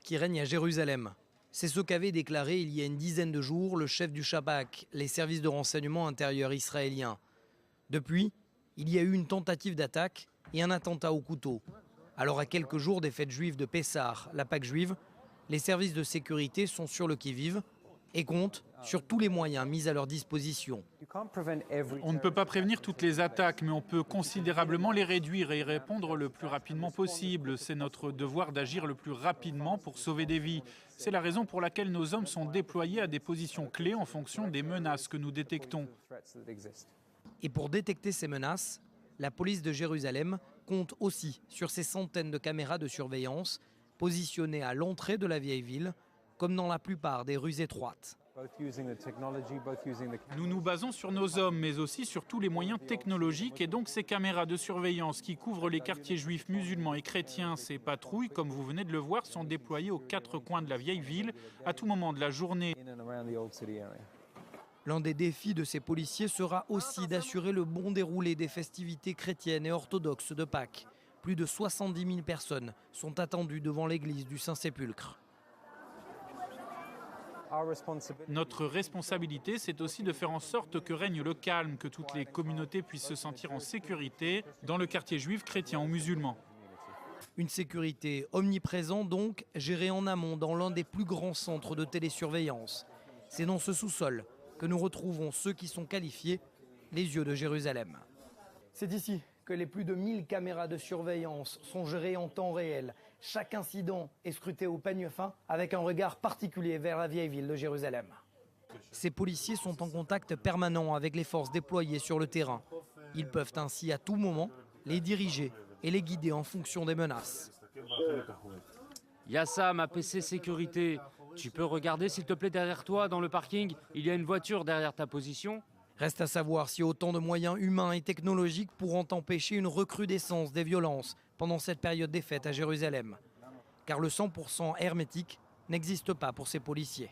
qui règne à Jérusalem. C'est ce qu'avait déclaré il y a une dizaine de jours le chef du Shabak, les services de renseignement intérieur israéliens. Depuis, il y a eu une tentative d'attaque et un attentat au couteau. Alors à quelques jours des fêtes juives de Pessah, la Pâque juive, les services de sécurité sont sur le qui-vive et comptent sur tous les moyens mis à leur disposition. On ne peut pas prévenir toutes les attaques, mais on peut considérablement les réduire et y répondre le plus rapidement possible. C'est notre devoir d'agir le plus rapidement pour sauver des vies. C'est la raison pour laquelle nos hommes sont déployés à des positions clés en fonction des menaces que nous détectons. Et pour détecter ces menaces, la police de Jérusalem compte aussi sur ces centaines de caméras de surveillance positionnées à l'entrée de la vieille ville, comme dans la plupart des rues étroites. Nous nous basons sur nos hommes, mais aussi sur tous les moyens technologiques et donc ces caméras de surveillance qui couvrent les quartiers juifs, musulmans et chrétiens. Ces patrouilles, comme vous venez de le voir, sont déployées aux quatre coins de la vieille ville à tout moment de la journée. L'un des défis de ces policiers sera aussi d'assurer le bon déroulé des festivités chrétiennes et orthodoxes de Pâques. Plus de 70 000 personnes sont attendues devant l'église du Saint-Sépulcre. Notre responsabilité, c'est aussi de faire en sorte que règne le calme, que toutes les communautés puissent se sentir en sécurité dans le quartier juif, chrétien ou musulman. Une sécurité omniprésente donc, gérée en amont dans l'un des plus grands centres de télésurveillance. C'est dans ce sous-sol que nous retrouvons ceux qui sont qualifiés les yeux de Jérusalem. C'est ici que les plus de 1000 caméras de surveillance sont gérées en temps réel. Chaque incident est scruté au peigne fin avec un regard particulier vers la vieille ville de Jérusalem. Ces policiers sont en contact permanent avec les forces déployées sur le terrain. Ils peuvent ainsi à tout moment les diriger et les guider en fonction des menaces. Yassam, APC Sécurité, tu peux regarder s'il te plaît derrière toi dans le parking? Il y a une voiture derrière ta position. Reste à savoir si autant de moyens humains et technologiques pourront empêcher une recrudescence des violences pendant cette période des fêtes à Jérusalem. Car le 100% hermétique n'existe pas pour ces policiers.